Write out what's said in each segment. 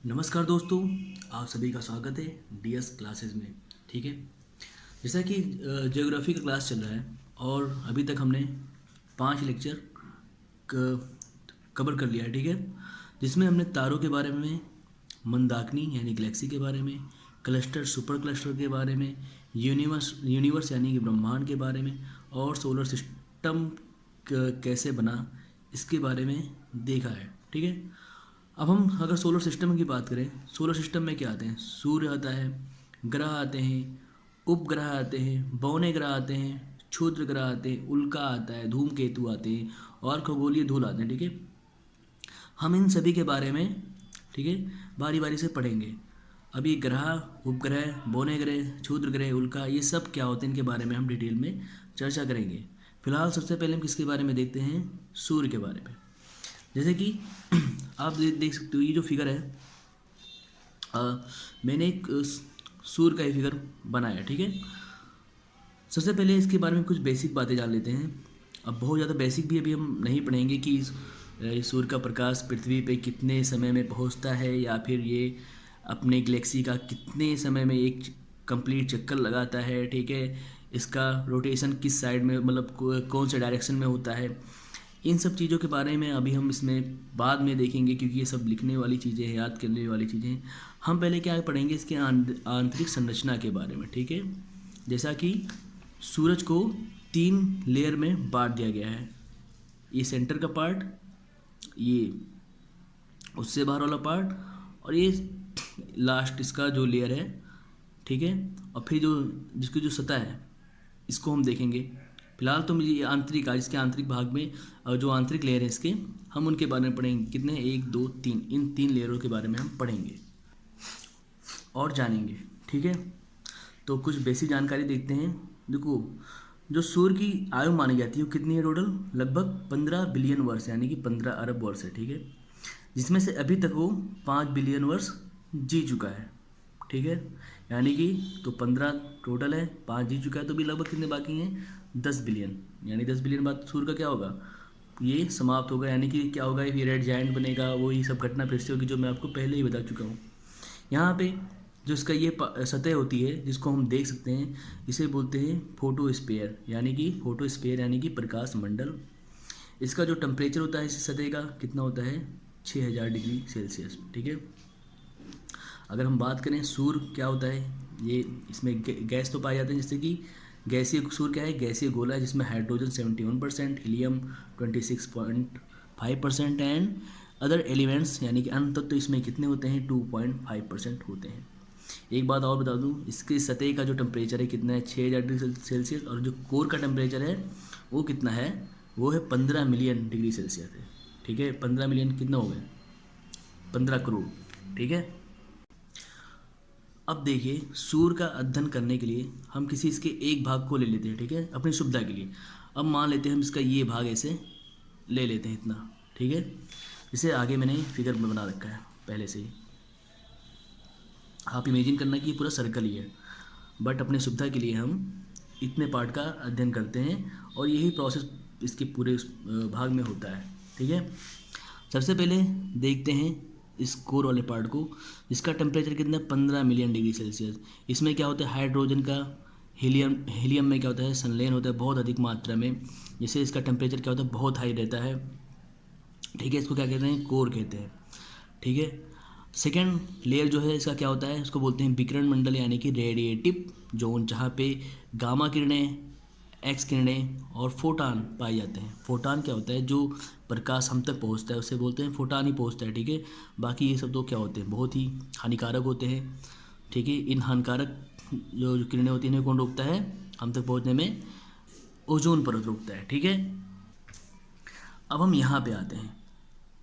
नमस्कार दोस्तों, आप सभी का स्वागत है डीएस क्लासेस में। ठीक है, जैसा कि ज्योग्राफी का क्लास चल रहा है और अभी तक हमने 5 लेक्चर कवर कर लिया है। ठीक है, जिसमें हमने तारों के बारे में, मंदाकिनी यानी गैलेक्सी के बारे में, क्लस्टर सुपर क्लस्टर के बारे में, यूनिवर्स यानी कि ब्रह्मांड के बारे में और सोलर सिस्टम कैसे बना इसके बारे में देखा है। ठीक है, अब हम अगर सोलर सिस्टम की बात करें, सोलर सिस्टम में क्या आते हैं? सूर्य आता है, ग्रह आते हैं, उपग्रह आते हैं, बौने ग्रह आते हैं, क्षुद्र ग्रह आते हैं, उल्का आता है, धूमकेतु आते हैं और खगोलीय धूल आते हैं। ठीक है, हम इन सभी के बारे में, ठीक है, बारी बारी से पढ़ेंगे। अभी ग्रह, उपग्रह, बौने ग्रह, क्षुद्र ग्रह, उल्का, ये सब क्या होते हैं, इनके बारे में हम डिटेल में चर्चा करेंगे। फिलहाल सबसे पहले हम किसके बारे में देखते हैं? सूर्य के बारे में। जैसे कि आप देख सकते हो, ये जो फिगर है, मैंने एक सूर्य का ये फिगर बनाया। ठीक है, सबसे पहले इसके बारे में कुछ बेसिक बातें जान लेते हैं। अब बहुत ज़्यादा बेसिक भी अभी हम नहीं पढ़ेंगे कि सूर्य का प्रकाश पृथ्वी पे कितने समय में पहुंचता है, या फिर ये अपने गैलेक्सी का कितने समय में एक कंप्लीट चक्कर लगाता है। ठीक है, इसका रोटेशन किस साइड में, मतलब कौन से डायरेक्शन में होता है, इन सब चीज़ों के बारे में अभी हम इसमें बाद में देखेंगे, क्योंकि ये सब लिखने वाली चीज़ें हैं, याद करने वाली चीज़ें हैं। हम पहले क्या पढ़ेंगे? इसके आंतरिक संरचना के बारे में। ठीक है, जैसा कि सूरज को 3 लेयर में बांट दिया गया है। ये सेंटर का पार्ट, ये उससे बाहर वाला पार्ट, और ये लास्ट इसका जो लेयर है। ठीक है, और फिर जो जिसकी जो सतह है, इसको हम देखेंगे। फिलहाल तो मुझे ये आंतरिक, आज इसके आंतरिक भाग में जो आंतरिक लेयर है इसके, हम उनके बारे में पढ़ेंगे। कितने? 1 2 3, इन 3 लेयरों के बारे में हम पढ़ेंगे और जानेंगे। ठीक है, तो कुछ बेसिक जानकारी देखते हैं। देखो, जो सूर्य की आयु मानी जाती है वो कितनी है टोटल? लगभग 15 बिलियन वर्ष, यानी कि 15 अरब वर्ष है। ठीक है, जिसमें से अभी तक वो 5 बिलियन वर्ष जी चुका है। ठीक है, यानी कि तो 15 टोटल है, 5 जी चुका है, तो भी लगभग कितने बाकी हैं? 10 बिलियन। यानी 10 बिलियन बाद सूर्य का क्या होगा? ये समाप्त होगा। यानी कि क्या होगा? ये रेड जायंट बनेगा, वो ये सब घटना फिर से होगी, जो मैं आपको पहले ही बता चुका हूँ। यहाँ पे जो इसका ये सतह होती है, जिसको हम देख सकते हैं, इसे बोलते हैं फोटोस्फीयर, यानी कि फोटोस्फीयर यानी कि प्रकाश मंडल। इसका जो टेम्परेचर होता है इस सतह का, कितना होता है? 6000 डिग्री सेल्सियस। ठीक है, अगर हम बात करें सूर्य क्या होता है, ये इसमें गैस तो पाए जाते हैं, जैसे कि गैसीय सूर्य क्या है? गैसीय गोला है, जिसमें hydrogen 71%, helium 26.5% and other elements यानी कि अन्य तत्व इसमें कितने होते हैं? 2.5% होते हैं। एक बात और बता दूं, इसके सतह का जो टेम्परेचर है कितना है? 6000 डिग्री सेल्सियस, और जो कोर का टेम्परेचर है वो कितना है? वो है 15 मिलियन डिग्री सेल्सियस है। ठीक है, 15 मिलियन कितना हो गए? 15 करोड़। ठीक है, अब देखिए, सूर्य का अध्ययन करने के लिए हम किसी इसके एक भाग को ले लेते हैं। ठीक है, अपनी सुविधा के लिए। अब मान लेते हैं हम इसका ये भाग ऐसे ले लेते हैं, इतना। ठीक है, इसे आगे मैंने फिगर में बना रखा है पहले से ही। आप इमेजिन करना कि ये पूरा सर्कल ही है, बट अपने सुविधा के लिए हम इतने पार्ट का अध्ययन करते हैं, और यही प्रोसेस इसके पूरे भाग में होता है। ठीक है, सबसे पहले देखते हैं इस कोर वाले पार्ट को। इसका टेम्परेचर कितना है? 15 मिलियन डिग्री सेल्सियस। इसमें क्या होता है? हाइड्रोजन का, हीलियम में क्या होता है? संलयन होता है बहुत अधिक मात्रा में, जिससे इसका टेम्परेचर क्या होता है? बहुत हाई रहता है। ठीक है, इसको क्या कहते हैं? कोर कहते हैं। ठीक है, सेकेंड लेयर जो है इसका क्या होता है? इसको बोलते हैं विकिरण मंडल, यानी कि रेडिएटिव जोन, जहाँ पे गामा किरणें, एक्स किरणें और फोटान पाए जाते हैं। फोटान क्या होता है? जो प्रकाश हम तक पहुंचता है उसे बोलते हैं फोटान ही पहुंचता है। ठीक है, बाकी ये सब तो क्या होते हैं? बहुत ही हानिकारक होते हैं। ठीक है, इन हानिकारक जो किरणें होती हैं इन्हें कौन रोकता है हम तक पहुंचने में? ओजोन परत रोकता है। ठीक है, अब हम यहाँ पे आते हैं।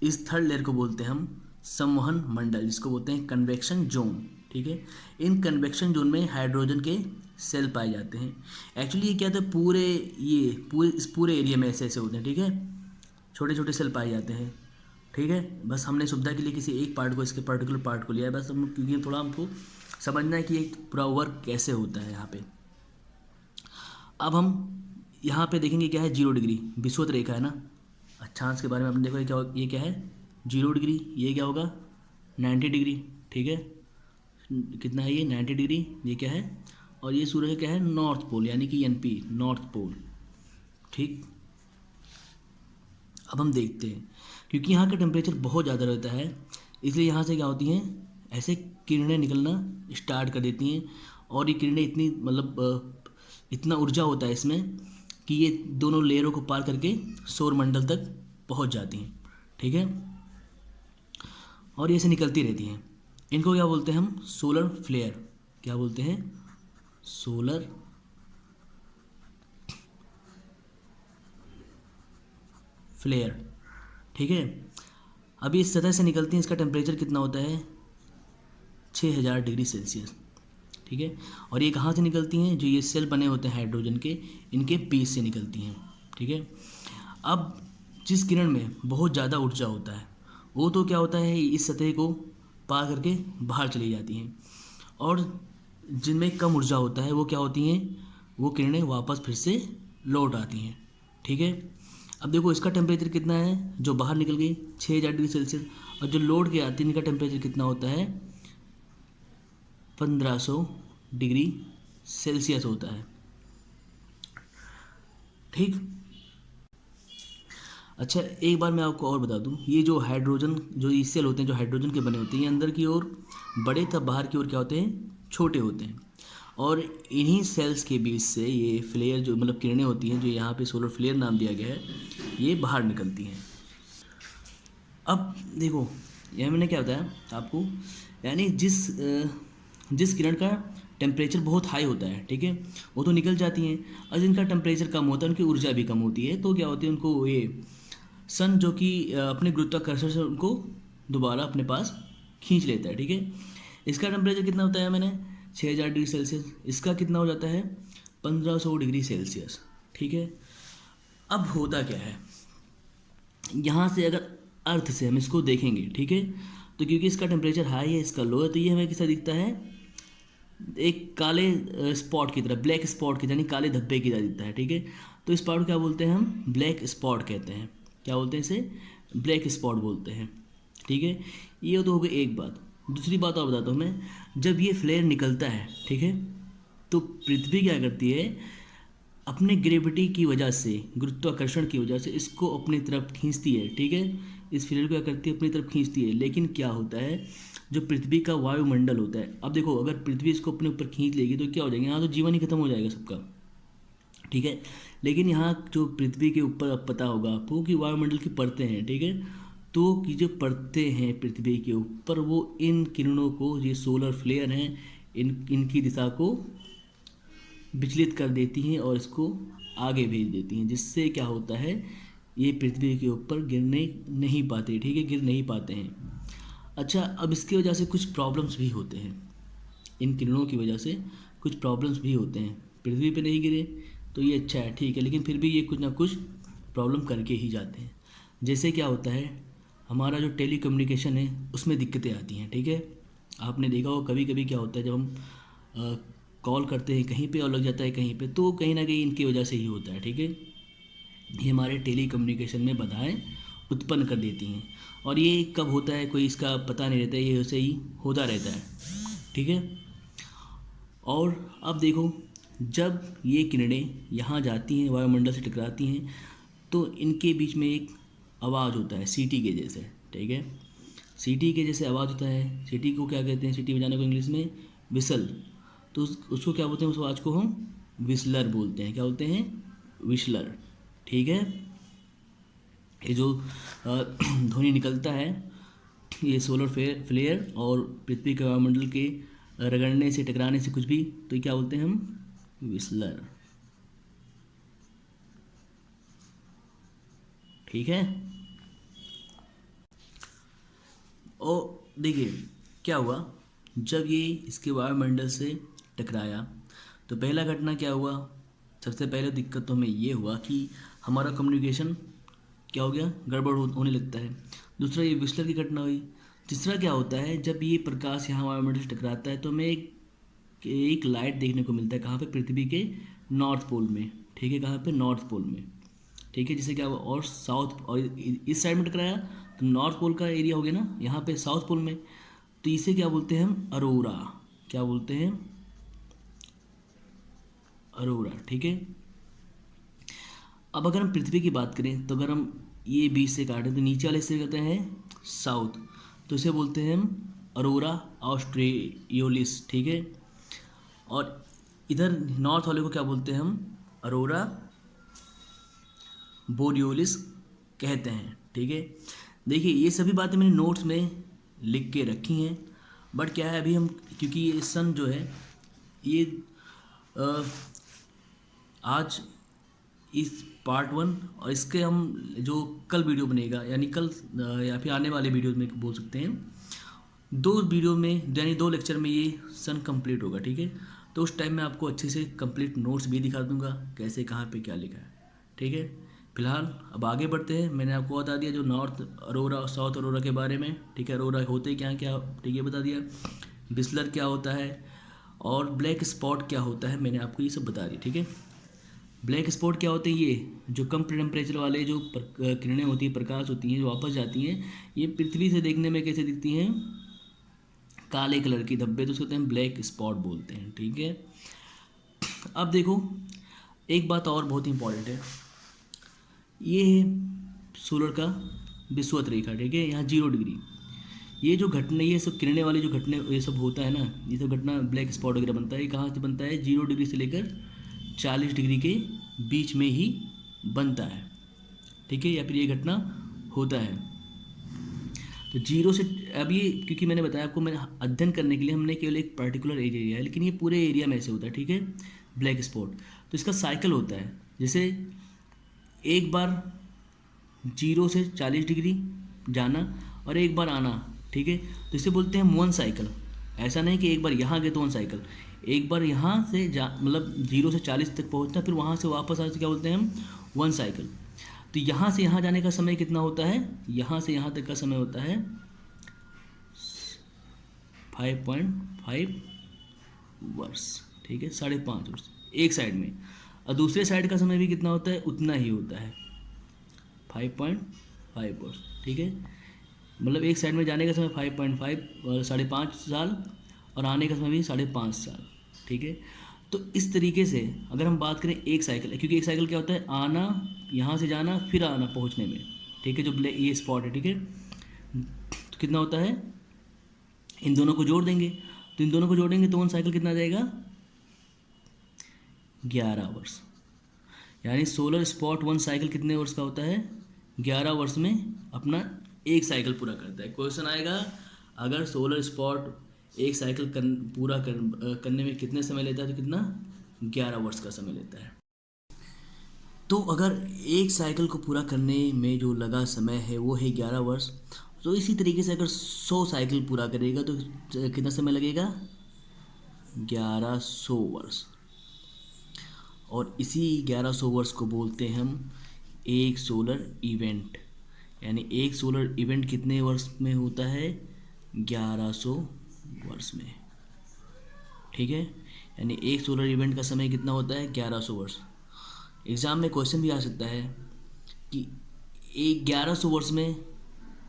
इस थर्ड लेयर को बोलते हैं हम संवहन मंडल, जिसको बोलते हैं कन्वेक्शन जोन। ठीक है, इन कन्वेक्शन जोन में हाइड्रोजन के सेल पाए जाते हैं। एक्चुअली ये क्या था? इस पूरे एरिया में ऐसे ऐसे होते हैं। ठीक है, छोटे छोटे सेल पाए जाते हैं। ठीक है, बस हमने सुविधा के लिए किसी एक पार्ट को, इसके पर्टिकुलर पार्ट को लिया है बस हम, क्योंकि थोड़ा हमको समझना है कि एक पूरा वर्क कैसे होता है यहाँ पे। अब हम यहाँ पे देखेंगे क्या है? 0 डिग्री विषुवत रेखा है ना। अक्षांश के बारे में आपने देखो, ये क्या है? 0 डिग्री। ये क्या होगा? 90 डिग्री, ठीक है। कितना है ये 90 डिग्री, ये क्या है, और ये सूर्य का क्या है नॉर्थ पोल, यानी कि NP नॉर्थ पोल, ठीक। अब हम देखते हैं, क्योंकि यहाँ का टेम्परेचर बहुत ज़्यादा रहता है, इसलिए यहाँ से क्या होती हैं, ऐसे किरणें निकलना स्टार्ट कर देती हैं। और ये किरणें इतनी मतलब इतना ऊर्जा होता है इसमें कि ये दोनों लेयरों को पार करके सौर मंडल तक पहुँच जाती हैं, ठीक है। और ये ऐसे निकलती रहती हैं। इनको क्या बोलते हैं हम, सोलर फ्लेयर। क्या बोलते हैं, सोलर फ्लेयर, ठीक है। अभी इस सतह से निकलती हैं, इसका टेम्परेचर कितना होता है 6000 डिग्री सेल्सियस, ठीक है। और ये कहाँ से निकलती हैं, जो ये सेल बने होते हैं हाइड्रोजन के, इनके पीस से निकलती हैं, ठीक है। अब जिस किरण में बहुत ज़्यादा ऊर्जा होता है वो तो क्या होता है, इस सतह को पार करके बाहर चली जाती हैं, और जिनमें कम ऊर्जा होता है वो क्या होती हैं, वो किरणें वापस फिर से लौट आती हैं, ठीक है। अब देखो इसका टेम्परेचर कितना है, जो बाहर निकल गई 6000 डिग्री सेल्सियस, और जो लौट के आती है इनका टेम्परेचर कितना होता है 1500 डिग्री सेल्सियस होता है, ठीक। अच्छा एक बार मैं आपको और बता दूं, ये जो हाइड्रोजन, जो ये सेल होते हैं जो हाइड्रोजन के बने होते हैं, ये अंदर की ओर बड़े तब बाहर की ओर क्या होते हैं, छोटे होते हैं। और इन्हीं सेल्स के बीच से ये फ्लेयर जो मतलब किरणें होती हैं, जो यहाँ पे सोलर फ्लेयर नाम दिया गया है, ये बाहर निकलती हैं। अब देखो यह मैंने क्या बताया आपको, यानी जिस किरण का टेम्परेचर बहुत हाई होता है, ठीक है, वो तो निकल जाती हैं। और जिनका टेम्परेचर कम होता है उनकी ऊर्जा भी कम होती है, तो क्या होती है, उनको ये सन जो कि अपने गुरुत्वाकर्षण से उनको दोबारा अपने पास खींच लेता है, ठीक है। इसका टेम्परेचर कितना होता है मैंने 6000 डिग्री सेल्सियस, इसका कितना हो जाता है 1500 डिग्री सेल्सियस, ठीक है। अब होता क्या है, यहाँ से अगर अर्थ से हम इसको देखेंगे, ठीक है, तो क्योंकि इसका टेम्परेचर हाई है, इसका लो है, तो ये हमें किसा दिखता है, एक काले स्पॉट की तरह, ब्लैक स्पॉट की तरह, यानी काले धब्बे की तरह दिखता है, ठीक है। तो इस स्पॉट को क्या बोलते हैं हम, ब्लैक स्पॉट कहते हैं। क्या बोलते हैं इसे, ब्लैक स्पॉट बोलते हैं, ठीक है। ये तो हो गई एक बात। दूसरी बात और बताता हूँ मैं, जब ये फ्लेयर निकलता है, ठीक है, तो पृथ्वी क्या करती है, अपने ग्रेविटी की वजह से, गुरुत्वाकर्षण की वजह से इसको अपनी तरफ खींचती है, ठीक है। इस फ्लेयर को क्या करती है, अपनी तरफ खींचती है। लेकिन क्या होता है, जो पृथ्वी का वायुमंडल होता है, अब देखो अगर पृथ्वी इसको अपने ऊपर खींच लेगी तो क्या हो जाएगा, यहाँ तो जीवन ही खत्म हो जाएगा सबका, ठीक है। लेकिन यहाँ जो पृथ्वी के ऊपर, अब पता होगा आपको कि वायुमंडल की परतें हैं, ठीक है, तो कि जो परतें हैं पृथ्वी के ऊपर, वो इन किरणों को, ये सोलर फ्लेयर हैं, इनकी दिशा को विचलित कर देती हैं और इसको आगे भेज देती हैं, जिससे क्या होता है, ये पृथ्वी के ऊपर गिरने नहीं पाते, ठीक है, गिर नहीं पाते हैं। अच्छा अब इसकी वजह से कुछ प्रॉब्लम्स भी होते हैं, इन किरणों की वजह से कुछ प्रॉब्लम्स भी होते हैं। पृथ्वी पे नहीं गिरे तो ये अच्छा है, ठीक है, लेकिन फिर भी ये कुछ ना कुछ प्रॉब्लम करके ही जाते हैं। जैसे क्या होता है, हमारा जो टेली कम्युनिकेशन है उसमें दिक्कतें आती हैं, ठीक है। आपने देखा हो कभी कभी क्या होता है, जब हम कॉल करते हैं कहीं पे और लग जाता है कहीं पे, तो कहीं ना कहीं इनकी वजह से ही होता है, ठीक है। ये हमारे टेली कम्युनिकेशन में बाधाएं उत्पन्न कर देती हैं, और ये कब होता है कोई इसका पता नहीं रहता है, ये ऐसे ही होता रहता है, ठीक है। और अब देखो, जब ये किरणें यहाँ जाती हैं, वायुमंडल से टकराती हैं, तो इनके बीच में एक आवाज़ होता है सीटी के जैसे, ठीक है। सीटी के जैसे आवाज़ होता है, सीटी को क्या कहते हैं, सीटी बजाने को इंग्लिश में विसल, तो उसको क्या बोलते हैं, उस आवाज़ को हम विस्लर बोलते हैं। क्या बोलते हैं, विस्लर, ठीक है। ये जो ध्वनि निकलता है, ये सोलर फ्लेयर और पृथ्वी के वायुमंडल के रगड़ने से, टकराने से कुछ भी, तो ये क्या बोलते हैं हम, विस्लर, ठीक है। और देखिए क्या हुआ, जब ये इसके वायुमंडल से टकराया तो पहला घटना क्या हुआ, सबसे पहले दिक्कत तो हमें ये हुआ कि हमारा कम्युनिकेशन क्या हो गया, गड़बड़ होने लगता है। दूसरा ये विस्लर की घटना हुई। तीसरा क्या होता है, जब ये प्रकाश यहाँ वायुमंडल से टकराता है तो हमें एक लाइट देखने को मिलता है, कहाँ पे, पृथ्वी के नॉर्थ पोल में, ठीक है, कहाँ पे, नॉर्थ पोल में, ठीक है। जैसे क्या हुआ, और साउथ, और इस साइड में टकराया तो नॉर्थ पोल का एरिया हो गया ना, यहाँ पे साउथ पोल में, तो इसे क्या बोलते हैं हम, अरोरा। क्या बोलते हैं, अरोरा, ठीक है। अब अगर हम पृथ्वी की बात करें तो अगर हम ये बीच से काटें तो नीचे वाले हिस्से कहते हैं साउथ, तो इसे बोलते हैं हम अरोरा ऑस्ट्रेलियोलिस, ठीक है। और इधर नॉर्थ वाले को क्या बोलते हैं हम, अरोरा बोरियोलिस कहते हैं, ठीक है। देखिए ये सभी बातें मैंने नोट्स में लिख के रखी हैं, बट क्या है अभी हम, क्योंकि ये सन जो है ये अ, आज इस पार्ट 1 और इसके हम जो कल वीडियो बनेगा, यानी कल या फिर आने वाले वीडियो में बोल सकते हैं, 2 वीडियो में यानी 2 लेक्चर में ये सन कंप्लीट होगा, ठीक है। तो उस टाइम मैं आपको अच्छे से कंप्लीट नोट्स भी दिखा दूंगा, कैसे कहाँ पे क्या लिखा है, ठीक है। फिलहाल अब आगे बढ़ते हैं। मैंने आपको बता दिया जो नॉर्थ अरोरा और साउथ अरोरा के बारे में, ठीक है। अरोरा होते क्या क्या, ठीक है, बता दिया। बिस्लर क्या होता है और ब्लैक स्पॉट क्या होता है, मैंने आपको ये सब बता दिया, ठीक है। ब्लैक स्पॉट क्या होते हैं, ये जो कम टेम्परेचर वाले जो किरणें होती हैं, प्रकाश होती हैं, जो वापस जाती हैं, ये पृथ्वी से देखने में कैसे दिखती हैं, काले कलर की धब्बे, तो उसको कहते हैं ब्लैक स्पॉट बोलते हैं, ठीक है। अब देखो एक बात और बहुत इंपॉर्टेंट है, ये है सोलर का विषुवत रेखा, ठीक है। यहाँ 0 डिग्री, ये जो घटना, ये सब किरणें वाली जो घटने ये सब होता है ना, ये सब घटना ब्लैक स्पॉट वगैरह बनता है, ये कहाँ से बनता है, 0 डिग्री से लेकर 40 डिग्री के बीच में ही बनता है, ठीक है, या फिर ये घटना होता है। तो 0 से, अब ये क्योंकि मैंने बताया आपको, मैंने अध्ययन करने के लिए हमने केवल एक पर्टिकुलर एरिया लिया है, लेकिन ये पूरे एरिया में ऐसे होता है, ठीक है, ब्लैक स्पॉट। तो इसका साइकिल होता है, जैसे एक बार 0 से 40 डिग्री जाना और एक बार आना, ठीक है, तो इसे बोलते हैं वन साइकिल। ऐसा नहीं कि एक बार यहाँ गए तो वन साइकिल, एक बार यहाँ से जा मतलब 0 से 40 तक पहुँचना, फिर वहाँ से वापस आने से क्या बोलते हैं हम, वन साइकिल। तो यहाँ से यहाँ जाने का समय कितना होता है, यहाँ से यहाँ तक का समय होता है 5.5 वर्ष, ठीक है, 5.5 वर्ष एक साइड में, और दूसरे साइड का समय भी कितना होता है, उतना ही होता है 5.5 वर्ष, ठीक है। मतलब एक साइड में जाने का समय 5.5 और 5.5 साल, और आने का समय भी 5.5 साल, ठीक है। तो इस तरीके से अगर हम बात करें एक साइकिल, क्योंकि एक साइकिल क्या होता है, आना, यहाँ से जाना, फिर आना पहुँचने में, ठीक है, जो ये स्पॉट है, ठीक है। तो कितना होता है, इन दोनों को जोड़ देंगे, तो इन दोनों को जोड़ेंगे तो वन साइकिल कितना आ जाएगा, 11 वर्ष। यानी सोलर स्पॉट वन साइकिल कितने वर्ष का होता है, 11 वर्ष में अपना एक साइकिल पूरा करता है। क्वेश्चन आएगा, अगर सोलर स्पॉट एक साइकिल करने में कितने समय लेता है, तो कितना, 11 वर्ष का समय लेता है। तो अगर एक साइकिल को पूरा करने में जो लगा समय है वो है 11 वर्ष, तो इसी तरीके से अगर 100 साइकिल पूरा करेगा तो कितना समय लगेगा, 1100 वर्ष। और इसी 1100 वर्ष को बोलते हैं हम एक सोलर इवेंट। यानी एक सोलर इवेंट कितने वर्ष में होता है, 1100 वर्ष में, ठीक है। यानी एक सोलर इवेंट का समय कितना होता है, 1100 वर्ष। एग्ज़ाम में क्वेश्चन भी आ सकता है कि एक 1100 वर्ष में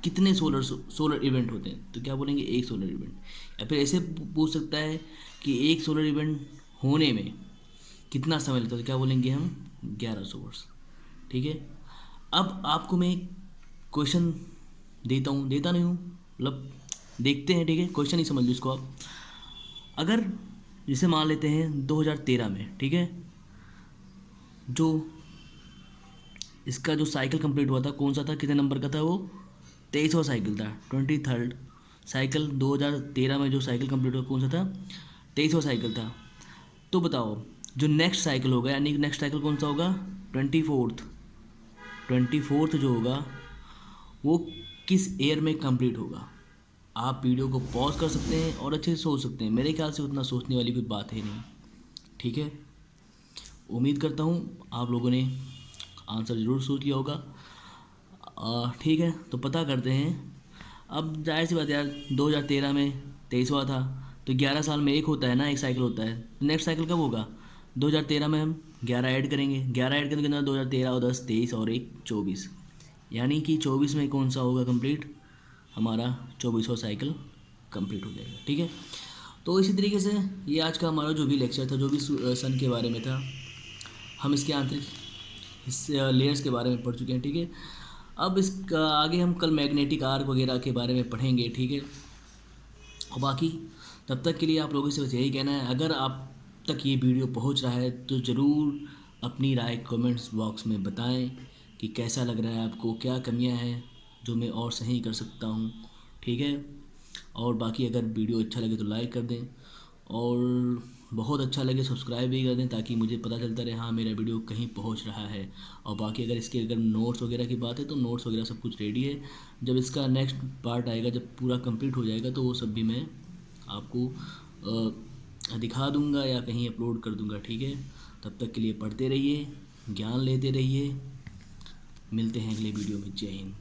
कितने सोलर इवेंट होते हैं, तो क्या बोलेंगे, एक सोलर इवेंट। या फिर ऐसे पूछ सकता है कि एक सोलर इवेंट होने में कितना समय लगता है, तो क्या बोलेंगे हम, 1100 वर्ष, ठीक है। अब आपको मैं क्वेश्चन देता नहीं हूँ, मतलब देखते हैं, ठीक है, क्वेश्चन ही समझ लो इसको आप। अगर जैसे मान लेते हैं 2013 में, ठीक है, जो इसका जो साइकिल कंप्लीट हुआ था, कौन सा था, कितने नंबर का था वो, 23वां साइकिल था, 23rd साइकिल 2013 में जो साइकिल कंप्लीट हुआ कौन सा था, 23वां साइकिल था। तो बताओ जो नेक्स्ट साइकिल होगा, यानी नेक्स्ट साइकिल कौन सा होगा, 24th जो होगा वो किस ईयर में कंप्लीट होगा। आप वीडियो को पॉज कर सकते हैं और अच्छे से सोच सकते हैं, मेरे ख्याल से उतना सोचने वाली कोई बात है नहीं, ठीक है। उम्मीद करता हूँ आप लोगों ने आंसर ज़रूर सोच लिया होगा, ठीक है। तो पता करते हैं। अब जाहिर सी बात यार, 2013 में 23वां था, तो 11 साल में एक होता है ना, एक साइकिल होता है। नेक्स्ट साइकिल कब होगा, 2013 में हम 11 ऐड करेंगे, 11 ऐड करने के बाद 2013 और 10 23 और 1 24, यानी कि 24 में कौन सा होगा कंप्लीट, हमारा 24वां साइकिल कंप्लीट हो जाएगा। ठीक है, तो इसी तरीके से ये आज का हमारा जो भी लेक्चर था, जो भी सन के बारे में था, हम इसके आंतरिक हिस्से लेयर्स के बारे में पढ़ चुके हैं। ठीक है, अब इसका आगे हम कल मैग्नेटिक आर्क वगैरह के बारे में पढ़ेंगे। ठीक है, और बाकी तब तक के लिए आप लोगों से बस यही कहना है, अगर आप तक ये वीडियो पहुंच रहा है तो ज़रूर अपनी राय कमेंट्स बॉक्स में बताएं कि कैसा लग रहा है आपको, क्या कमियां हैं जो मैं और सही कर सकता हूं। ठीक है, और बाकी अगर वीडियो अच्छा लगे तो लाइक कर दें, और बहुत अच्छा लगे सब्सक्राइब भी कर दें, ताकि मुझे पता चलता रहे हाँ मेरा वीडियो कहीं पहुंच रहा है। और बाकी अगर नोट्स वगैरह की बात है तो नोट्स वगैरह सब कुछ रेडी है। जब इसका नेक्स्ट पार्ट आएगा, जब पूरा कंप्लीट हो जाएगा, तो वो सब भी मैं आपको दिखा दूंगा या कहीं अपलोड कर दूंगा। ठीक है, तब तक के लिए पढ़ते रहिए, ज्ञान लेते रहिए। मिलते हैं अगले वीडियो में। जय हिंद।